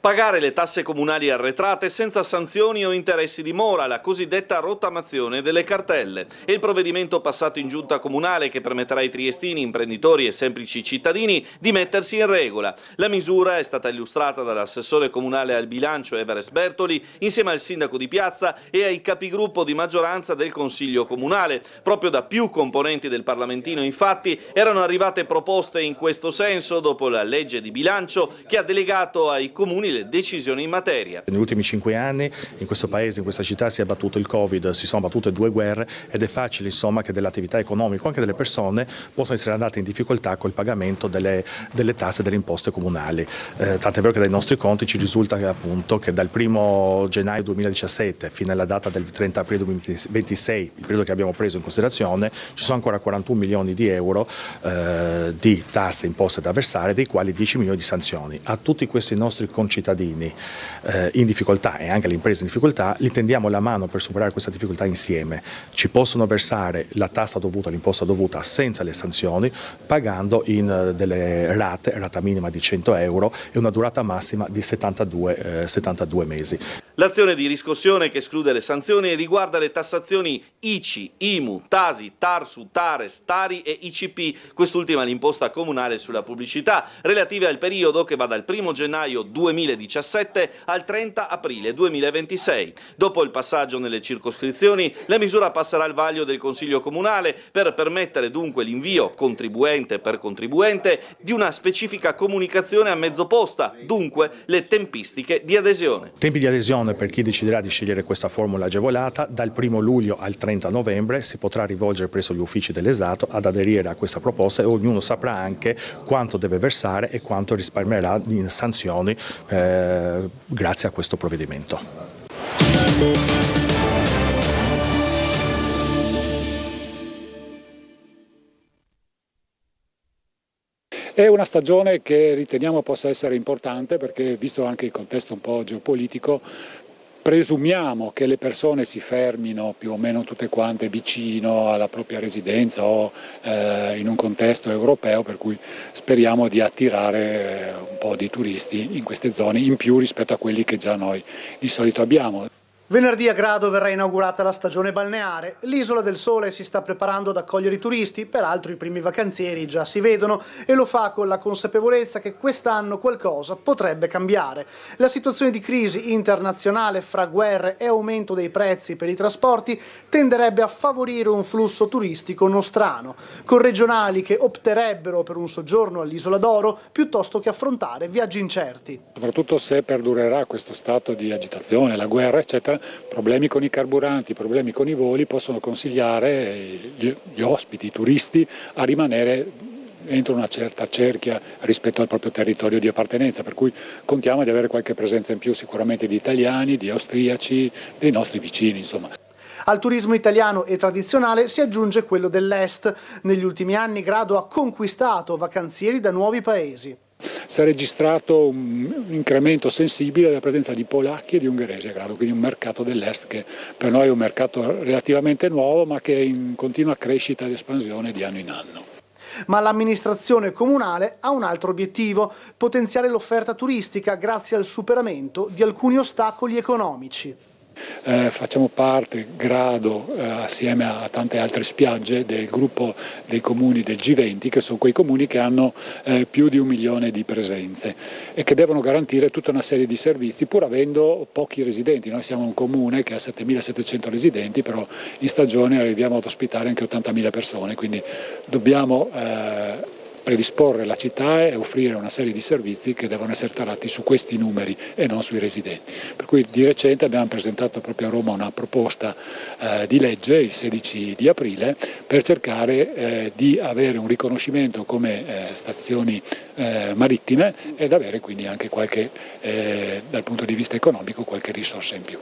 Pagare le tasse comunali arretrate senza sanzioni o interessi di mora, la cosiddetta rottamazione delle cartelle. È il provvedimento passato in giunta comunale che permetterà ai triestini, imprenditori e semplici cittadini di mettersi in regola. La misura è stata illustrata dall'assessore comunale al bilancio Everest Bertoli insieme al sindaco di Piazza e ai capigruppo di maggioranza del Consiglio comunale. Proprio da più componenti del Parlamentino, infatti, erano arrivate proposte in questo senso dopo la legge di bilancio che ha delegato ai comuni le decisioni in materia. Negli ultimi 5 anni in questo paese, in questa città, si è abbattuto il Covid, si sono abbattute 2 guerre ed è facile insomma che dell'attività economica, anche delle persone, possano essere andate in difficoltà col pagamento delle tasse e delle imposte comunali. Tant'è vero che dai nostri conti ci risulta che, appunto, che dal 1 gennaio 2017 fino alla data del 30 aprile 2026, il periodo che abbiamo preso in considerazione, ci sono ancora 41 milioni di euro di tasse imposte da versare, dei quali 10 milioni di sanzioni. A tutti questi nostri concittadini in difficoltà e anche le imprese in difficoltà, li tendiamo la mano per superare questa difficoltà insieme. Ci possono versare la tassa dovuta, l'imposta dovuta senza le sanzioni, pagando in delle rata minima di 100 euro e una durata massima di 72 mesi. L'azione di riscossione che esclude le sanzioni riguarda le tassazioni ICI, IMU, TASI, TARSU, TARES, TARI e ICP, quest'ultima l'imposta comunale sulla pubblicità, relative al periodo che va dal 1 gennaio 2017 al 30 aprile 2026. Dopo il passaggio nelle circoscrizioni, la misura passerà al vaglio del Consiglio comunale per permettere dunque l'invio, contribuente per contribuente, di una specifica comunicazione a mezzo posta, dunque le tempistiche di adesione. Tempi di adesione per chi deciderà di scegliere questa formula agevolata: dal 1 luglio al 30 novembre si potrà rivolgere presso gli uffici dell'Esato ad aderire a questa proposta e ognuno saprà anche quanto deve versare e quanto risparmierà in sanzioni grazie a questo provvedimento. È una stagione che riteniamo possa essere importante perché, visto anche il contesto un po' geopolitico, presumiamo che le persone si fermino più o meno tutte quante vicino alla propria residenza o in un contesto europeo, per cui speriamo di attirare un po' di turisti in queste zone in più rispetto a quelli che già noi di solito abbiamo. Venerdì a Grado verrà inaugurata la stagione balneare. L'Isola del Sole si sta preparando ad accogliere i turisti, peraltro i primi vacanzieri già si vedono e lo fa con la consapevolezza che quest'anno qualcosa potrebbe cambiare. La situazione di crisi internazionale fra guerre e aumento dei prezzi per i trasporti tenderebbe a favorire un flusso turistico nostrano, con regionali che opterebbero per un soggiorno all'Isola d'Oro piuttosto che affrontare viaggi incerti. Soprattutto se perdurerà questo stato di agitazione, la guerra eccetera, problemi con i carburanti, problemi con i voli possono consigliare gli ospiti, i turisti a rimanere entro una certa cerchia rispetto al proprio territorio di appartenenza, per cui contiamo di avere qualche presenza in più sicuramente di italiani, di austriaci, dei nostri vicini, insomma. Al turismo italiano e tradizionale si aggiunge quello dell'Est. Negli ultimi anni Grado ha conquistato vacanzieri da nuovi paesi. Si è registrato un incremento sensibile della presenza di polacchi e di ungheresi a Grado, quindi un mercato dell'Est che per noi è un mercato relativamente nuovo ma che è in continua crescita ed espansione di anno in anno. Ma l'amministrazione comunale ha un altro obiettivo: potenziare l'offerta turistica grazie al superamento di alcuni ostacoli economici. Facciamo parte, Grado, assieme a tante altre spiagge, del gruppo dei comuni del G20, che sono quei comuni che hanno più di 1 milione di presenze e che devono garantire tutta una serie di servizi pur avendo pochi residenti. Noi siamo un comune che ha 7.700 residenti, però in stagione arriviamo ad ospitare anche 80.000 persone, quindi dobbiamo predisporre la città e offrire una serie di servizi che devono essere tarati su questi numeri e non sui residenti. Per cui di recente abbiamo presentato proprio a Roma una proposta di legge il 16 di aprile per cercare di avere un riconoscimento come stazioni marittime ed avere quindi anche qualche, dal punto di vista economico, qualche risorsa in più.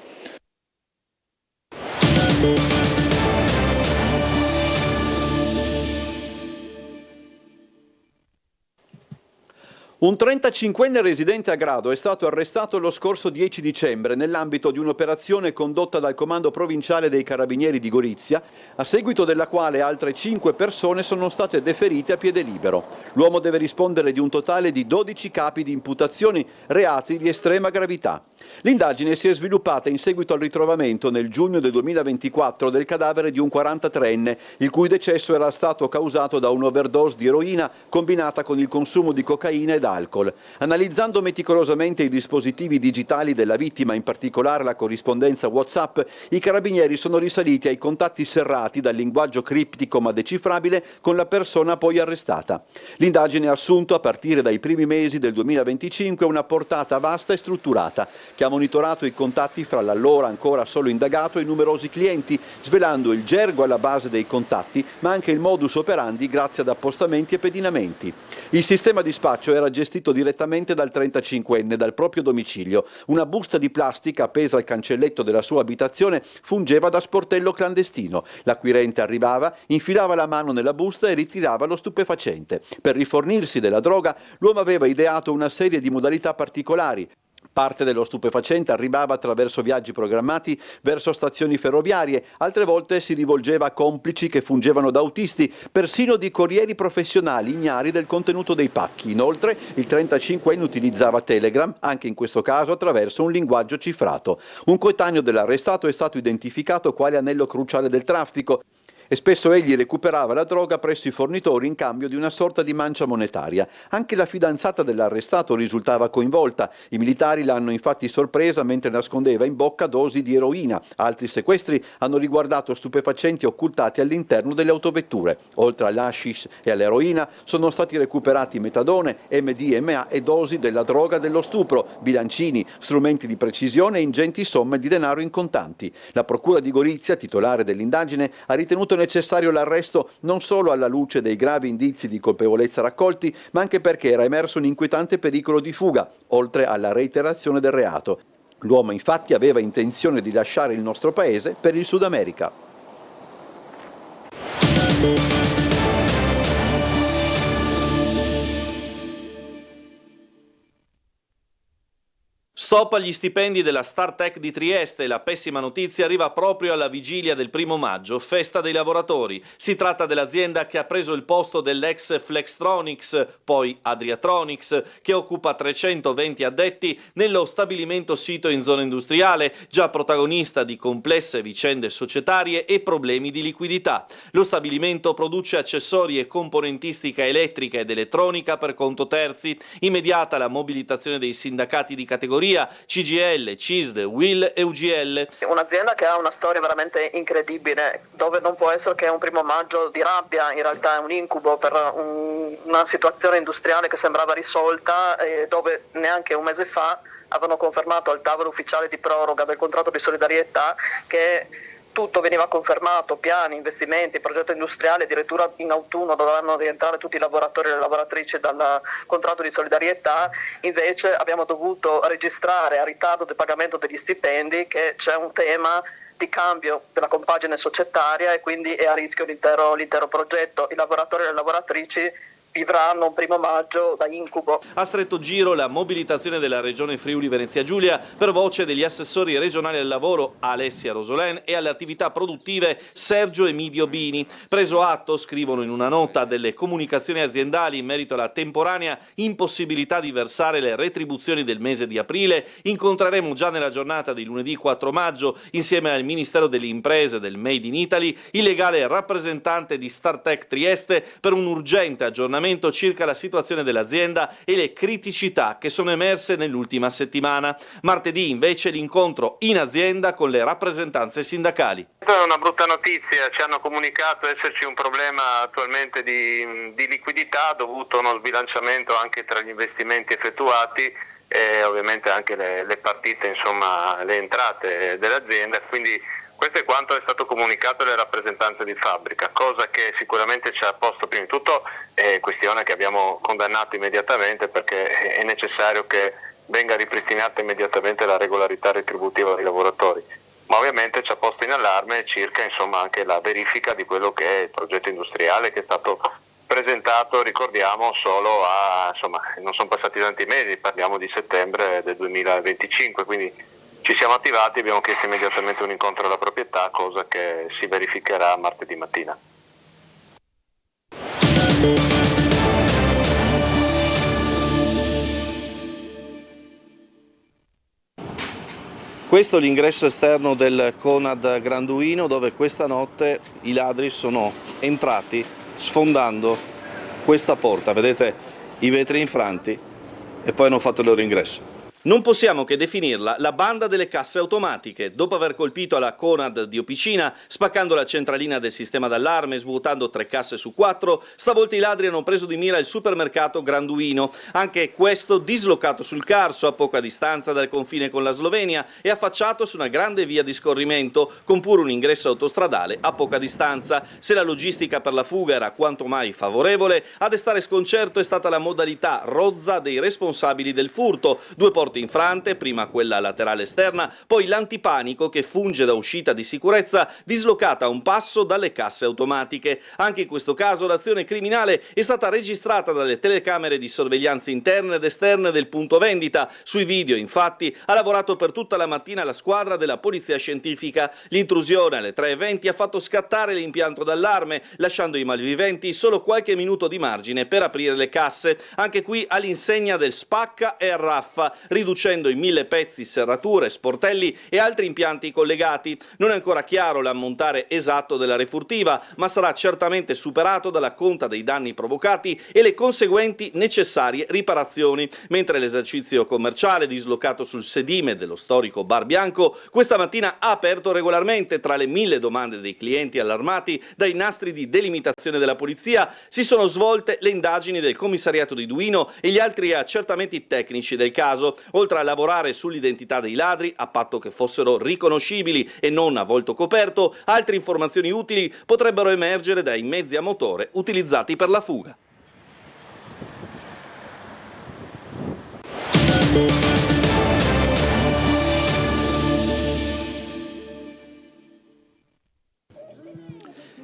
Un 35enne residente a Grado è stato arrestato lo scorso 10 dicembre nell'ambito di un'operazione condotta dal Comando Provinciale dei Carabinieri di Gorizia, a seguito della quale altre 5 persone sono state deferite a piede libero. L'uomo deve rispondere di un totale di 12 capi di imputazioni, reati di estrema gravità. L'indagine si è sviluppata in seguito al ritrovamento nel giugno del 2024 del cadavere di un 43enne, il cui decesso era stato causato da un'overdose di eroina combinata con il consumo di cocaina ed alcol. Analizzando meticolosamente i dispositivi digitali della vittima, in particolare la corrispondenza WhatsApp, i carabinieri sono risaliti ai contatti serrati dal linguaggio criptico ma decifrabile con la persona poi arrestata. L'indagine ha assunto, a partire dai primi mesi del 2025, una portata vasta e strutturata, che ha monitorato i contatti fra l'allora ancora solo indagato e numerosi clienti, svelando il gergo alla base dei contatti, ma anche il modus operandi grazie ad appostamenti e pedinamenti. Il sistema di spaccio era gestito direttamente dal 35enne dal proprio domicilio. Una busta di plastica appesa al cancelletto della sua abitazione fungeva da sportello clandestino. L'acquirente arrivava, infilava la mano nella busta e ritirava lo stupefacente. Per rifornirsi della droga, l'uomo aveva ideato una serie di modalità particolari. Parte dello stupefacente arrivava attraverso viaggi programmati verso stazioni ferroviarie, altre volte si rivolgeva a complici che fungevano da autisti, persino di corrieri professionali ignari del contenuto dei pacchi. Inoltre il 35enne utilizzava Telegram, anche in questo caso attraverso un linguaggio cifrato. Un coetaneo dell'arrestato è stato identificato quale anello cruciale del traffico, e spesso egli recuperava la droga presso i fornitori in cambio di una sorta di mancia monetaria. Anche la fidanzata dell'arrestato risultava coinvolta. I militari l'hanno infatti sorpresa mentre nascondeva in bocca dosi di eroina. Altri sequestri hanno riguardato stupefacenti occultati all'interno delle autovetture. Oltre all'hashish e all'eroina sono stati recuperati metadone, MDMA e dosi della droga dello stupro, bilancini, strumenti di precisione e ingenti somme di denaro in contanti. La procura di Gorizia, titolare dell'indagine, ha ritenuto necessario l'arresto non solo alla luce dei gravi indizi di colpevolezza raccolti, ma anche perché era emerso un inquietante pericolo di fuga, oltre alla reiterazione del reato. L'uomo infatti aveva intenzione di lasciare il nostro paese per il Sud America. Stop agli stipendi della Startech di Trieste. La pessima notizia arriva proprio alla vigilia del 1° maggio, festa dei lavoratori. Si tratta dell'azienda che ha preso il posto dell'ex Flextronics, poi Adriatronics, che occupa 320 addetti nello stabilimento sito in zona industriale, già protagonista di complesse vicende societarie e problemi di liquidità. Lo stabilimento produce accessori e componentistica elettrica ed elettronica per conto terzi. Immediata la mobilitazione dei sindacati di categoria, CGL, CISL, UIL e UGL. Un'azienda che ha una storia veramente incredibile, dove non può essere che un 1° maggio di rabbia, in realtà è un incubo per una situazione industriale che sembrava risolta e dove neanche un mese fa avevano confermato al tavolo ufficiale di proroga del contratto di solidarietà che tutto veniva confermato, piani, investimenti, progetto industriale, addirittura in autunno dovranno rientrare tutti i lavoratori e le lavoratrici dal contratto di solidarietà. Invece abbiamo dovuto registrare a ritardo del pagamento degli stipendi che c'è un tema di cambio della compagine societaria e quindi è a rischio l'intero progetto. I lavoratori e le lavoratrici vivranno un 1° maggio da incubo. A stretto giro la mobilitazione della Regione Friuli Venezia Giulia per voce degli assessori regionali al lavoro Alessia Rosolen e alle attività produttive Sergio Emidio Bini. Preso atto, scrivono in una nota, delle comunicazioni aziendali in merito alla temporanea impossibilità di versare le retribuzioni del mese di aprile, incontreremo già nella giornata di lunedì 4 maggio, insieme al Ministero delle Imprese del Made in Italy, il legale rappresentante di Startech Trieste per un urgente aggiornamento circa la situazione dell'azienda e le criticità che sono emerse nell'ultima settimana. Martedì invece l'incontro in azienda con le rappresentanze sindacali. È una brutta notizia, ci hanno comunicato esserci un problema attualmente di liquidità dovuto a uno sbilanciamento anche tra gli investimenti effettuati e ovviamente anche le partite, insomma le entrate dell'azienda, quindi questo è quanto è stato comunicato alle rappresentanze di fabbrica, cosa che sicuramente ci ha posto prima di tutto questione che abbiamo condannato immediatamente perché è necessario che venga ripristinata immediatamente la regolarità retributiva dei lavoratori, ma ovviamente ci ha posto in allarme circa insomma anche la verifica di quello che è il progetto industriale che è stato presentato, ricordiamo, solo insomma, non sono passati tanti mesi, parliamo di settembre del 2025, quindi ci siamo attivati, abbiamo chiesto immediatamente un incontro alla proprietà, cosa che si verificherà martedì mattina. Questo è l'ingresso esterno del Conad Granduino, dove questa notte i ladri sono entrati sfondando questa porta. Vedete i vetri infranti e poi hanno fatto il loro ingresso. Non possiamo che definirla la banda delle casse automatiche. Dopo aver colpito alla Conad di Opicina, spaccando la centralina del sistema d'allarme e svuotando 3 casse su 4, stavolta i ladri hanno preso di mira il supermercato Granduino, anche questo dislocato sul Carso, a poca distanza dal confine con la Slovenia e affacciato su una grande via di scorrimento, con pure un ingresso autostradale a poca distanza. Se la logistica per la fuga era quanto mai favorevole, a destare sconcerto è stata la modalità rozza dei responsabili del furto. 2 porte infrante, prima quella laterale esterna, poi l'antipanico che funge da uscita di sicurezza, dislocata a un passo dalle casse automatiche. Anche in questo caso l'azione criminale è stata registrata dalle telecamere di sorveglianza interne ed esterne del punto vendita. Sui video, infatti, ha lavorato per tutta la mattina la squadra della polizia scientifica. L'intrusione alle 3:20 ha fatto scattare l'impianto d'allarme, lasciando ai malviventi solo qualche minuto di margine per aprire le casse. Anche qui all'insegna del spacca e arraffa, riducendo in 1000 pezzi serrature, sportelli e altri impianti collegati. Non è ancora chiaro l'ammontare esatto della refurtiva, ma sarà certamente superato dalla conta dei danni provocati e le conseguenti necessarie riparazioni. Mentre l'esercizio commerciale, dislocato sul sedime dello storico Bar Bianco, questa mattina ha aperto regolarmente. Tra le 1000 domande dei clienti allarmati dai nastri di delimitazione della polizia, si sono svolte le indagini del commissariato di Duino e gli altri accertamenti tecnici del caso. Oltre a lavorare sull'identità dei ladri, a patto che fossero riconoscibili e non a volto coperto, altre informazioni utili potrebbero emergere dai mezzi a motore utilizzati per la fuga.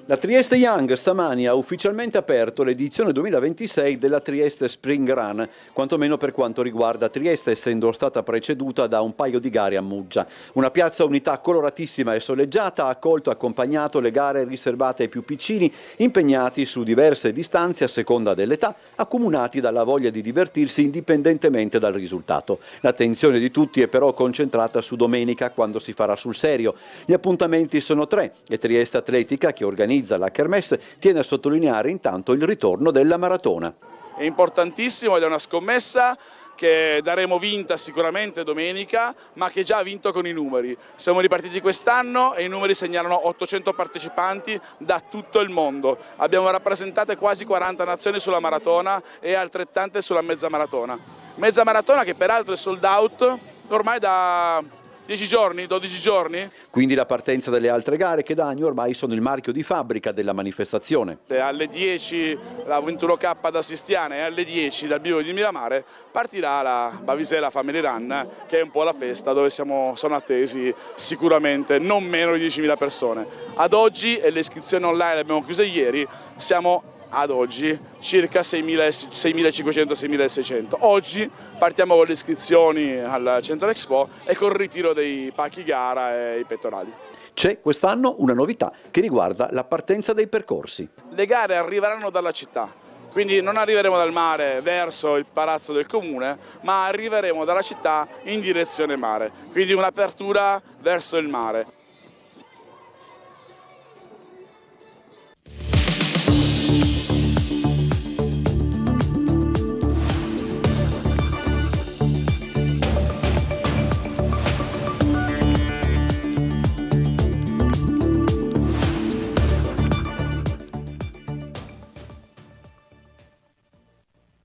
La Trieste Young stamani ha ufficialmente aperto l'edizione 2026 della Trieste Spring Run, quantomeno per quanto riguarda Trieste, essendo stata preceduta da un paio di gare a Muggia. Una piazza unità coloratissima e soleggiata ha accolto e accompagnato le gare riservate ai più piccini, impegnati su diverse distanze a seconda dell'età, accomunati dalla voglia di divertirsi indipendentemente dal risultato. L'attenzione di tutti è però concentrata su domenica, quando si farà sul serio. Gli appuntamenti sono 3 e Trieste Atletica, che organizza la Kermesse, tiene a sottolineare intanto il ritorno della maratona. È importantissimo ed è una scommessa che daremo vinta sicuramente domenica, ma che già ha vinto con i numeri. Siamo ripartiti quest'anno e i numeri segnalano 800 partecipanti da tutto il mondo. Abbiamo rappresentate quasi 40 nazioni sulla maratona e altrettante sulla mezza maratona. Mezza maratona che peraltro è sold out ormai da 10 giorni, 12 giorni. Quindi la partenza delle altre gare che da anni ormai sono il marchio di fabbrica della manifestazione. Alle 10 la 21K da Sistiana e alle 10 dal bivio di Miramare partirà la Bavisela Family Run, che è un po' la festa dove sono attesi sicuramente non meno di 10.000 persone. Ad oggi, e le iscrizioni online le abbiamo chiuse ieri, siamo ad oggi circa 6.500-6.600. Oggi partiamo con le iscrizioni al Centro Expo e con il ritiro dei pacchi gara e i pettorali. C'è quest'anno una novità che riguarda la partenza dei percorsi. Le gare arriveranno dalla città, quindi non arriveremo dal mare verso il palazzo del comune, ma arriveremo dalla città in direzione mare, quindi un'apertura verso il mare.